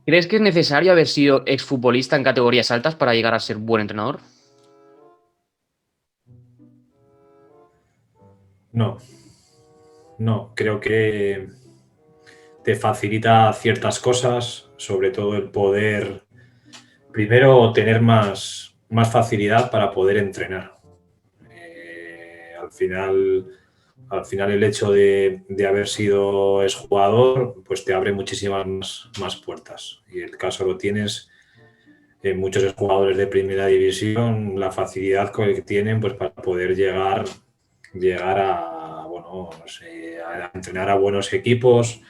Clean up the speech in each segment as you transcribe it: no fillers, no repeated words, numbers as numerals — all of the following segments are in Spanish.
¿Crees que es necesario haber sido exfutbolista en categorías altas para llegar a ser buen entrenador? No, no, creo que te facilita ciertas cosas, sobre todo el poder, primero, tener más facilidad para poder entrenar. Al final, el hecho de haber sido exjugador, pues te abre muchísimas más puertas. Y el caso lo tienes en muchos jugadores de primera división, la facilidad que tienen pues para poder llegar a, bueno, no sé, a entrenar a buenos equipos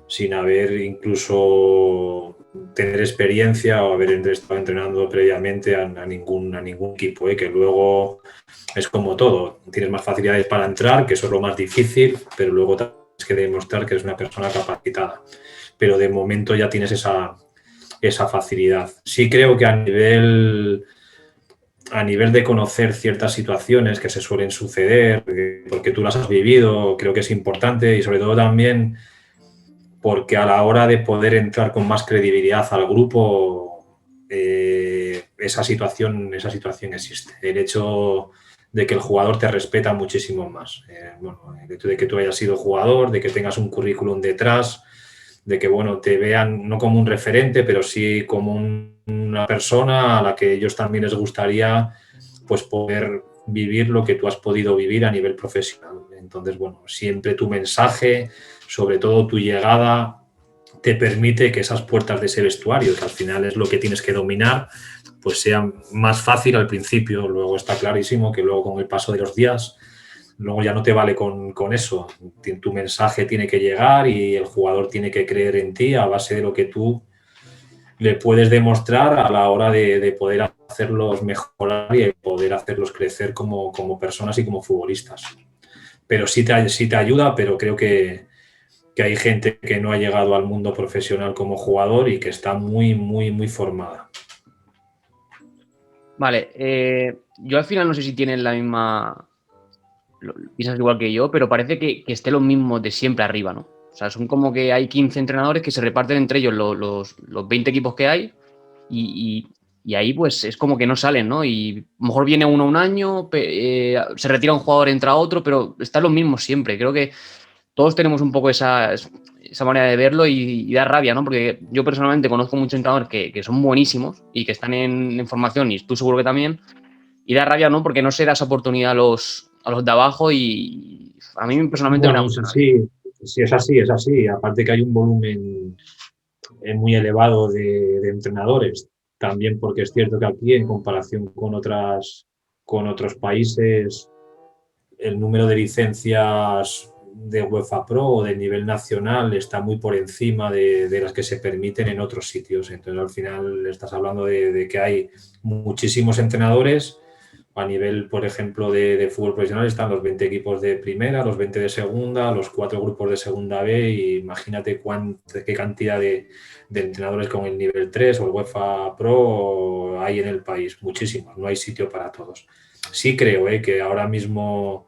sin haber incluso tener experiencia o haber estado entrenando previamente a ningún equipo, que luego es como todo, tienes más facilidades para entrar, que eso es lo más difícil, pero luego tienes que demostrar que eres una persona capacitada. Pero de momento ya tienes esa facilidad. Sí creo que a nivel de conocer ciertas situaciones que se suelen suceder, porque tú las has vivido, creo que es importante y sobre todo también porque a la hora de poder entrar con más credibilidad al grupo, esa situación existe. El hecho de que el jugador te respeta muchísimo más. Bueno, el hecho de que tú hayas sido jugador, de que tengas un currículum detrás, de que bueno, te vean no como un referente, pero sí como una persona a la que ellos también les gustaría pues poder vivir lo que tú has podido vivir a nivel profesional. Entonces, bueno, siempre tu mensaje, sobre todo tu llegada, te permite que esas puertas de ese vestuario, que al final es lo que tienes que dominar, pues sean más fácil al principio. Luego está clarísimo que luego con el paso de los días, luego ya no te vale con eso. Tu mensaje tiene que llegar y el jugador tiene que creer en ti a base de lo que tú le puedes demostrar a la hora de poder hacerlos mejorar y poder hacerlos crecer como personas y como futbolistas. Pero sí te ayuda, pero creo que hay gente que no ha llegado al mundo profesional como jugador y que está muy formada. Vale, yo al final no sé si tienen la misma, piensas igual que yo, pero parece que esté lo mismo de siempre arriba, ¿no? O sea, son como que hay 15 entrenadores que se reparten entre ellos los 20 equipos que hay y ahí pues es como que no salen, ¿no? Y a lo mejor viene uno un año, se retira un jugador, entra otro, pero están los mismos siempre. Creo que todos tenemos un poco esa manera de verlo y da rabia, ¿no? Porque yo personalmente conozco muchos entrenadores que son buenísimos y que están en formación y tú seguro que también. Y da rabia, ¿no? Porque no se da esa oportunidad a los de abajo y a mí personalmente me da Bueno, mucha sí, rabia. sí, sí, es así, es así. Aparte que hay un volumen muy elevado de entrenadores. También porque es cierto que aquí, en comparación con otros países, el número de licencias de UEFA Pro o de nivel nacional está muy por encima de las que se permiten en otros sitios. Entonces, al final, estás hablando de que hay muchísimos entrenadores. A nivel, por ejemplo, de fútbol profesional están los 20 equipos de primera, los 20 de segunda, los 4 grupos de segunda B y imagínate qué cantidad de entrenadores con el nivel 3 o el UEFA Pro hay en el país. Muchísimos, no hay sitio para todos. Sí creo que ahora mismo,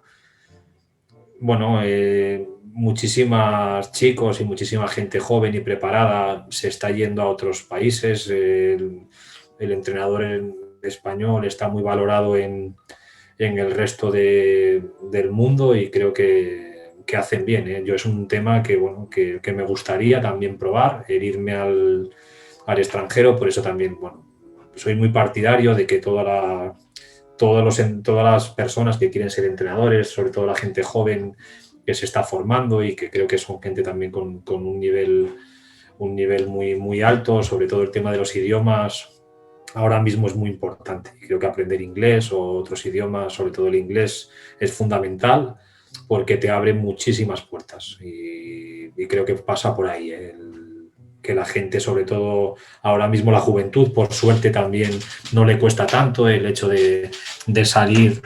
bueno, muchísimas chicos y muchísima gente joven y preparada se está yendo a otros países. El entrenador español está muy valorado en el resto del mundo y creo que hacen bien. Yo es un tema que, bueno, que me gustaría también probar, el irme al extranjero, por eso también, bueno, soy muy partidario de que todas las personas que quieren ser entrenadores, sobre todo la gente joven que se está formando y que creo que son gente también con un nivel muy alto, sobre todo el tema de los idiomas. Ahora mismo es muy importante. Creo que aprender inglés o otros idiomas, sobre todo el inglés, es fundamental porque te abre muchísimas puertas y creo que pasa por ahí. Que la gente, sobre todo ahora mismo la juventud, por suerte también no le cuesta tanto el hecho de salir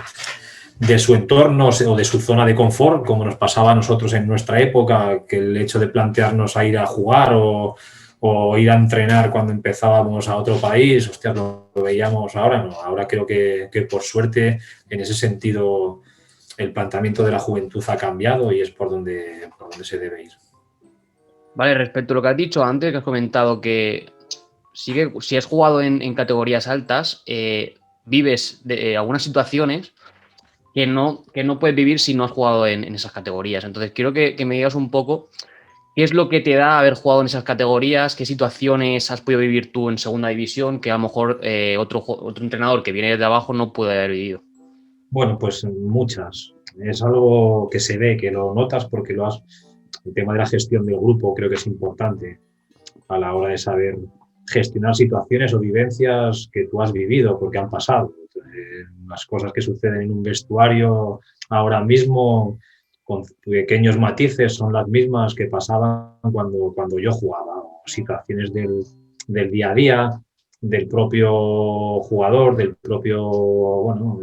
de su entorno o de su zona de confort, como nos pasaba a nosotros en nuestra época, que el hecho de plantearnos a ir a jugar o ir a entrenar cuando empezábamos a otro país, hostia, lo veíamos ahora, no, ahora creo que por suerte en ese sentido el planteamiento de la juventud ha cambiado y es por donde se debe ir. Vale, respecto a lo que has dicho antes, que has comentado que sí que si has jugado en categorías altas, vives de algunas situaciones que no puedes vivir si no has jugado en esas categorías. Entonces, quiero que me digas un poco qué es lo que te da haber jugado en esas categorías, qué situaciones has podido vivir tú en segunda división que a lo mejor otro entrenador que viene de abajo no puede haber vivido. Bueno, pues muchas. Es algo que se ve, que lo notas porque lo has. El tema de la gestión del grupo creo que es importante a la hora de saber gestionar situaciones o vivencias que tú has vivido porque han pasado. Las cosas que suceden en un vestuario ahora mismo con pequeños matices son las mismas que pasaban cuando yo jugaba. O situaciones del día a día, del propio jugador, del propio, bueno,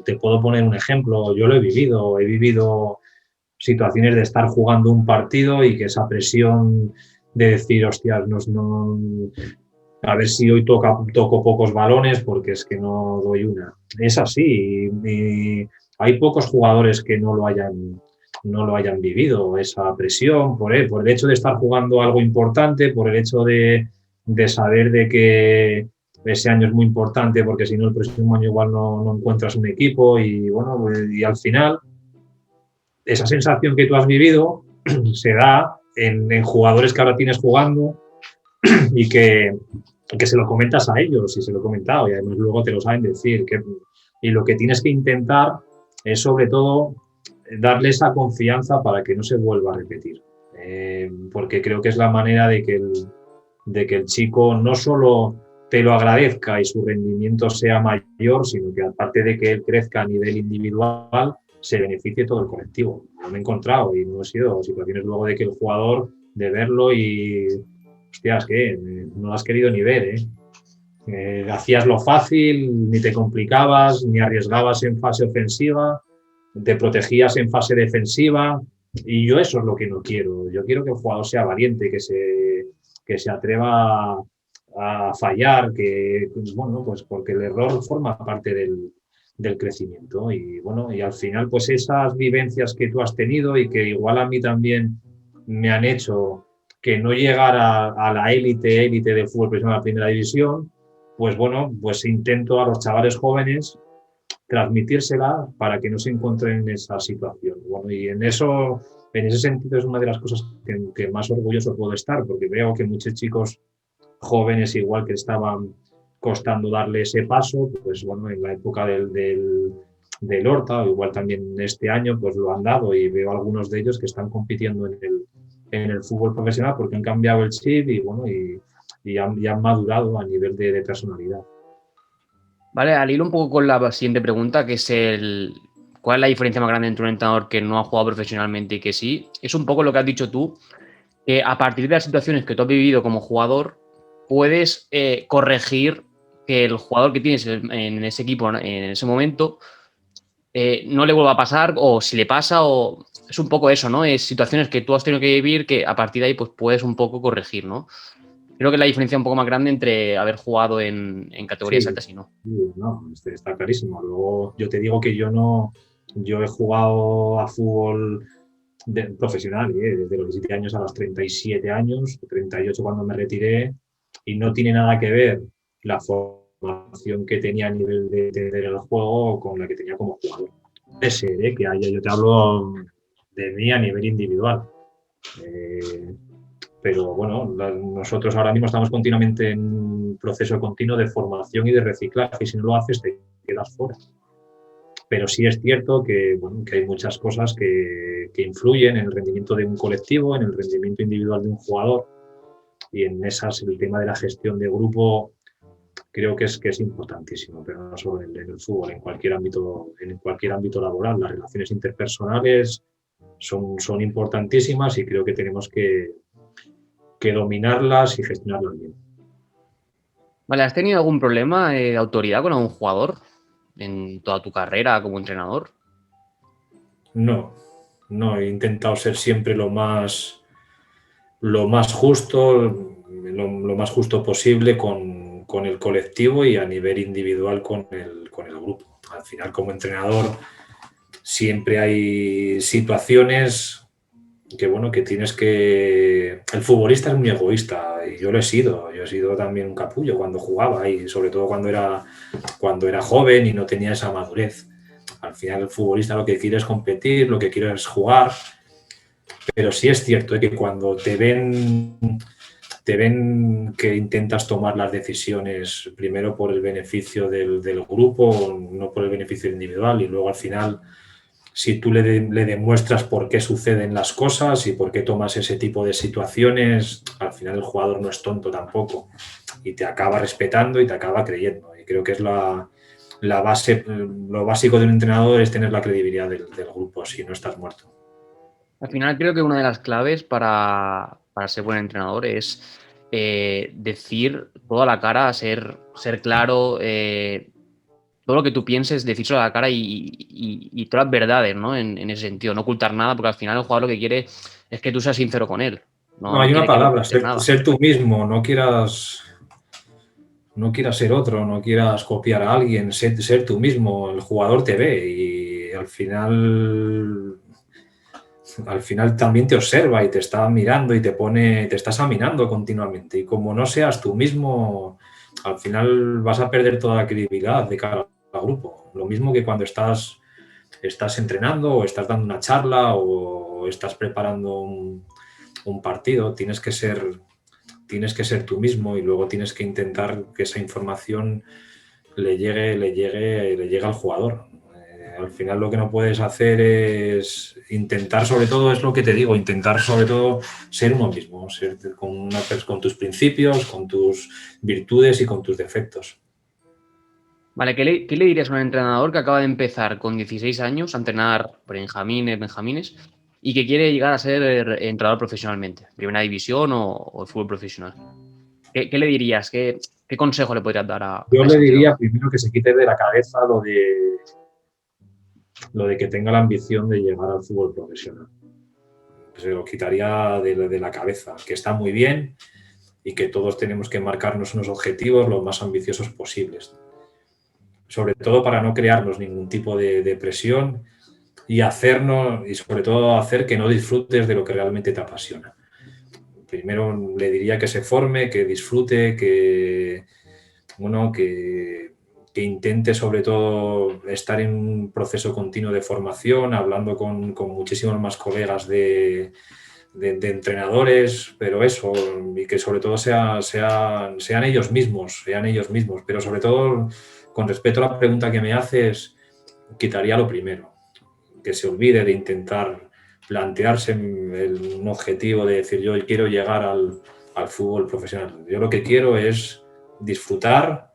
te puedo poner un ejemplo, yo lo he vivido situaciones de estar jugando un partido y que esa presión de decir, hostias, a ver si hoy toco pocos balones porque es que no doy una. Es así. Y hay pocos jugadores que no lo hayan vivido, esa presión, por el hecho de estar jugando algo importante, por el hecho de saber de que ese año es muy importante porque si no el próximo año igual no encuentras un equipo y bueno, y al final esa sensación que tú has vivido se da en jugadores que ahora tienes jugando y que se lo comentas a ellos y se lo he comentado y además luego te lo saben decir. Y lo que tienes que intentar es sobre todo darle esa confianza para que no se vuelva a repetir. Porque creo que es la manera de que el chico no solo te lo agradezca y su rendimiento sea mayor, sino que aparte de que él crezca a nivel individual, se beneficie todo el colectivo. Yo me he encontrado y no he sido situaciones luego de que el jugador de verlo y hostias, que no lo has querido ni ver, ¿eh? Hacías lo fácil, ni te complicabas, ni arriesgabas en fase ofensiva, te protegías en fase defensiva y yo eso es lo que no quiero. Yo quiero que el jugador sea valiente, que se atreva a fallar, que, bueno, pues porque el error forma parte del crecimiento y bueno, y al final pues esas vivencias que tú has tenido y que igual a mí también me han hecho que no llegar a la élite del fútbol profesional de la primera división, pues bueno, pues intento a los chavales jóvenes transmitírsela para que no se encuentren en esa situación. Bueno, y en ese sentido es una de las cosas que más orgulloso puedo estar, porque veo que muchos chicos jóvenes igual que estaban costando darle ese paso, pues bueno, en la época del Horta, o igual también este año, pues lo han dado y veo algunos de ellos que están compitiendo en el fútbol profesional porque han cambiado el chip y bueno, y han madurado a nivel de personalidad. Vale, al hilo un poco con la siguiente pregunta, que es ¿cuál es la diferencia más grande entre un entrenador que no ha jugado profesionalmente y que sí? Es un poco lo que has dicho tú, que a partir de las situaciones que tú has vivido como jugador, puedes corregir que el jugador que tienes en ese equipo en ese momento no le vuelva a pasar, o si le pasa, o es un poco eso, ¿no? Es situaciones que tú has tenido que vivir que a partir de ahí pues puedes un poco corregir, ¿no? Creo que es la diferencia un poco más grande entre haber jugado en categorías Sí, altas y no. sí, no, está clarísimo. Luego yo te digo que yo he jugado a fútbol profesional, desde los 17 años a los 37 años, 38 cuando me retiré, y no tiene nada que ver la formación que tenía a nivel de entender el juego con la que tenía como jugador. Puede ser, que haya, yo te hablo de mí a nivel individual. Eh, pero bueno, nosotros ahora mismo estamos continuamente en un proceso continuo de formación y de reciclaje y si no lo haces te quedas fuera. Pero sí es cierto que, bueno, que hay muchas cosas que influyen en el rendimiento de un colectivo, en el rendimiento individual de un jugador y en esas el tema de la gestión de grupo creo que es importantísimo, pero no solo en el fútbol, en cualquier ámbito laboral. Las relaciones interpersonales son importantísimas y creo que tenemos que dominarlas y gestionarlas bien. Vale, ¿has tenido algún problema de autoridad con algún jugador en toda tu carrera como entrenador? No, no, he intentado ser siempre lo más justo, lo más justo posible con el colectivo y a nivel individual con el grupo. Al final, como entrenador, siempre hay situaciones bueno, que tienes que... El futbolista es muy egoísta y yo lo he sido. Yo he sido también un capullo cuando jugaba y sobre todo cuando era joven y no tenía esa madurez. Al final el futbolista lo que quiere es competir, lo que quiere es jugar, pero sí es cierto que cuando te ven que intentas tomar las decisiones primero por el beneficio del grupo, no por el beneficio individual, y luego al final, si tú le demuestras por qué suceden las cosas y por qué tomas ese tipo de situaciones, al final el jugador no es tonto tampoco y te acaba respetando y te acaba creyendo. Y creo que es la base, lo básico de un entrenador es tener la credibilidad del grupo, si no estás muerto. Al final creo que una de las claves para ser buen entrenador es decir toda la cara, ser claro, todo lo que tú pienses, decírselo a la cara y todas las verdades, ¿no? En ese sentido, no ocultar nada, porque al final el jugador lo que quiere es que tú seas sincero con él. No, No hay una quiere que le palabra, ocultes nada. ser tú mismo, no quieras ser otro, no quieras copiar a alguien, ser tú mismo, el jugador te ve y al final también te observa y te está mirando y te está examinando continuamente. Y como no seas tú mismo, al final vas a perder toda la credibilidad de cara al grupo. Lo mismo que cuando estás entrenando o estás dando una charla o estás preparando un partido, tienes que ser tú mismo y luego tienes que intentar que esa información le llegue al jugador. Al final lo que no puedes hacer es intentar, sobre todo, es lo que te digo, intentar sobre todo ser uno mismo, ser con tus principios, con tus virtudes y con tus defectos. Vale, ¿qué le dirías a un entrenador que acaba de empezar con 16 años a entrenar benjamines, y que quiere llegar a ser entrenador profesionalmente, primera división o fútbol profesional? ¿Qué le dirías? ¿Qué consejo le podrías dar a Yo le ese tío? diría primero que se quite de la cabeza lo de que tenga la ambición de llegar al fútbol profesional. Se lo quitaría de la cabeza, que está muy bien y que todos tenemos que marcarnos unos objetivos lo más ambiciosos posibles. Sobre todo para no crearnos ningún tipo de presión y sobre todo hacer que no disfrutes de lo que realmente te apasiona. Primero le diría que se forme, que disfrute, que intente sobre todo estar en un proceso continuo de formación, hablando con muchísimos más colegas de entrenadores, pero eso, y que sobre todo sean ellos mismos, pero sobre todo, con respecto a la pregunta que me haces, quitaría lo primero, que se olvide de intentar plantearse un objetivo de decir yo quiero llegar al fútbol profesional. Yo lo que quiero es disfrutar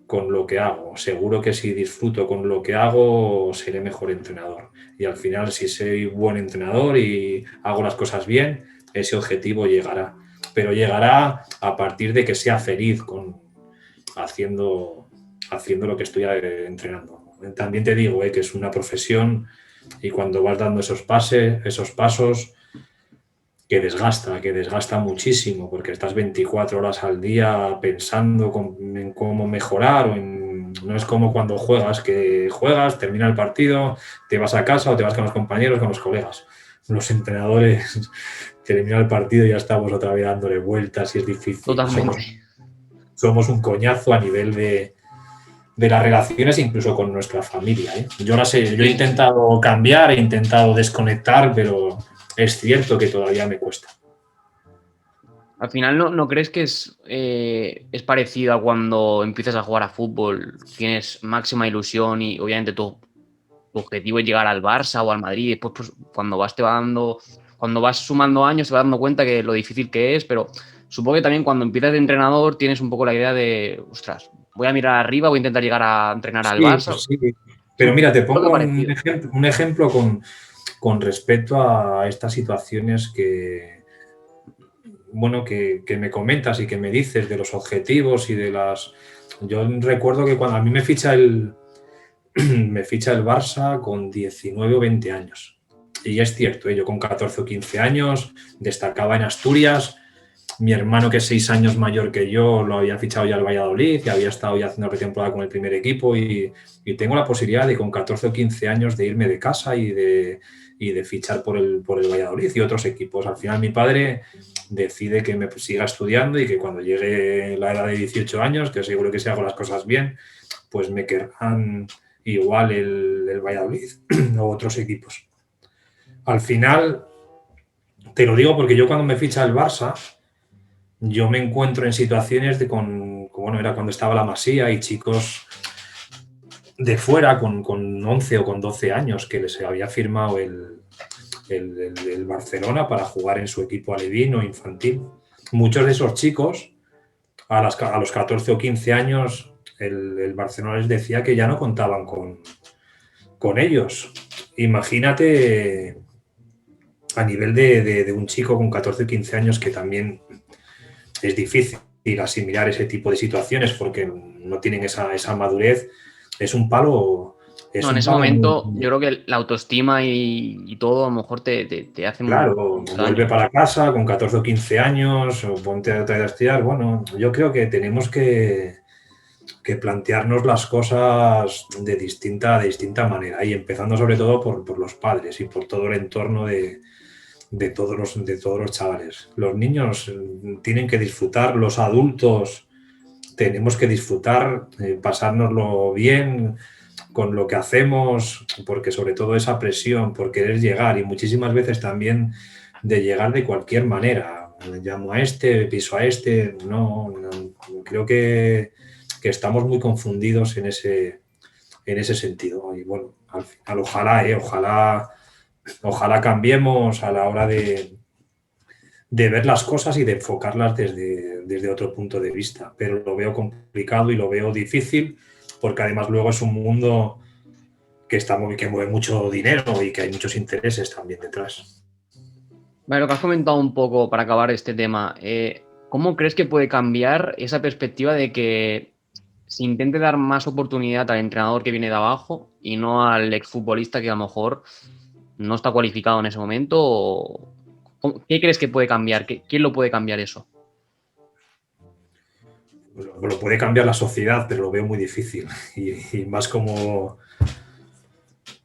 con lo que hago. Seguro que si disfruto con lo que hago, seré mejor entrenador. Y al final, si soy buen entrenador y hago las cosas bien, ese objetivo llegará. Pero llegará a partir de que sea feliz haciendo lo que estoy entrenando. También te digo que es una profesión y cuando vas dando esos pasos, que desgasta muchísimo, porque estás 24 horas al día pensando en cómo mejorar, no es como cuando que juegas, termina el partido, te vas a casa o te vas con los compañeros, con los colegas. Los entrenadores termina el partido y ya estamos otra vez dándole vueltas y es difícil. Totalmente. Somos un coñazo a nivel de las relaciones, incluso con nuestra familia. Yo he intentado cambiar, he intentado desconectar, pero es cierto que todavía me cuesta. Al final, ¿no crees que es parecido a cuando empiezas a jugar a fútbol? Tienes máxima ilusión y obviamente tu objetivo es llegar al Barça o al Madrid. Y después, pues, cuando vas sumando años, te vas dando cuenta que lo difícil que es, pero supongo que también cuando empiezas de entrenador tienes un poco la idea de, ostras, voy a mirar arriba, voy a intentar llegar a entrenar al Barça. Sí. Pero mira, te pongo un ejemplo con respecto a estas situaciones que me comentas y que me dices de los objetivos y de las... Yo recuerdo que cuando a mí me ficha el Barça con 19 o 20 años. Y es cierto, yo con 14 o 15 años destacaba en Asturias. Mi hermano, que es 6 años mayor que yo, lo había fichado ya al Valladolid y había estado ya haciendo pretemporada con el primer equipo y tengo la posibilidad de con 14 o 15 años de irme de casa y de y de fichar por el Valladolid y otros equipos. Al final mi padre decide que me siga estudiando y que cuando llegue la edad de 18 años, que seguro que si hago las cosas bien, pues me querrán igual el Valladolid o otros equipos. Al final, te lo digo porque yo cuando me ficha el Barça, yo me encuentro en situaciones bueno, era cuando estaba la Masía y chicos de fuera con 11 o con 12 años que les había firmado el Barcelona para jugar en su equipo alevín o infantil. Muchos de esos chicos, a los 14 o 15 años, el Barcelona les decía que ya no contaban con ellos. Imagínate a nivel de un chico con 14 o 15 años, que también es difícil asimilar ese tipo de situaciones porque no tienen esa madurez. Es un palo. No, en ese momento yo creo que la autoestima y todo a lo mejor te hace Claro, vuelve para casa con 14 o 15 años o ponte a estudiar. Bueno, yo creo que tenemos que plantearnos las cosas de distinta manera y empezando sobre todo por los padres y por todo el entorno de todos los chavales. Los niños tienen que disfrutar, los adultos tenemos que disfrutar, pasárnoslo bien con lo que hacemos, porque sobre todo esa presión por querer llegar y muchísimas veces también de llegar de cualquier manera. Llamo a este, piso a este, no creo que estamos muy confundidos en ese sentido. Y bueno, al final ojalá cambiemos a la hora de ver las cosas y de enfocarlas desde otro punto de vista. Pero lo veo complicado y lo veo difícil porque además luego es un mundo que mueve mucho dinero y que hay muchos intereses también detrás. Vale, lo que has comentado un poco para acabar este tema, ¿cómo crees que puede cambiar esa perspectiva de que se intente dar más oportunidad al entrenador que viene de abajo y no al exfutbolista que a lo mejor no está cualificado en ese momento? ¿Qué crees que puede cambiar? ¿Quién lo puede cambiar eso? Lo puede cambiar la sociedad, pero lo veo muy difícil. Y más como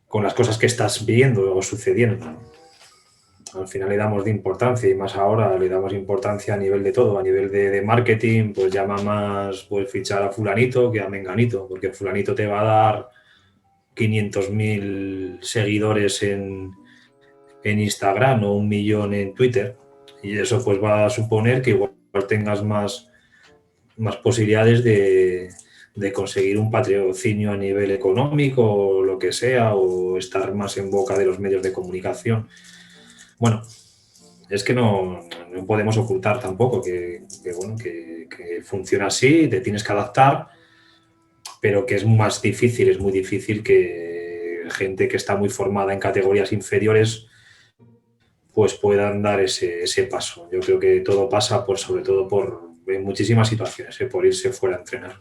con las cosas que estás viendo o sucediendo. Al final le damos de importancia y más ahora le damos importancia a nivel de todo, a nivel de marketing, pues llama más pues fichar a fulanito que a menganito, porque fulanito te va a dar 500.000 seguidores en Instagram o 1 millón en Twitter y eso pues va a suponer que igual tengas más posibilidades de conseguir un patrocinio a nivel económico o lo que sea, o estar más en boca de los medios de comunicación. Bueno, es que no podemos ocultar tampoco que funciona así, te tienes que adaptar, pero que es más difícil, es muy difícil que gente que está muy formada en categorías inferiores pues puedan dar ese paso. Yo creo que todo pasa sobre todo en muchísimas situaciones, por irse fuera a entrenar.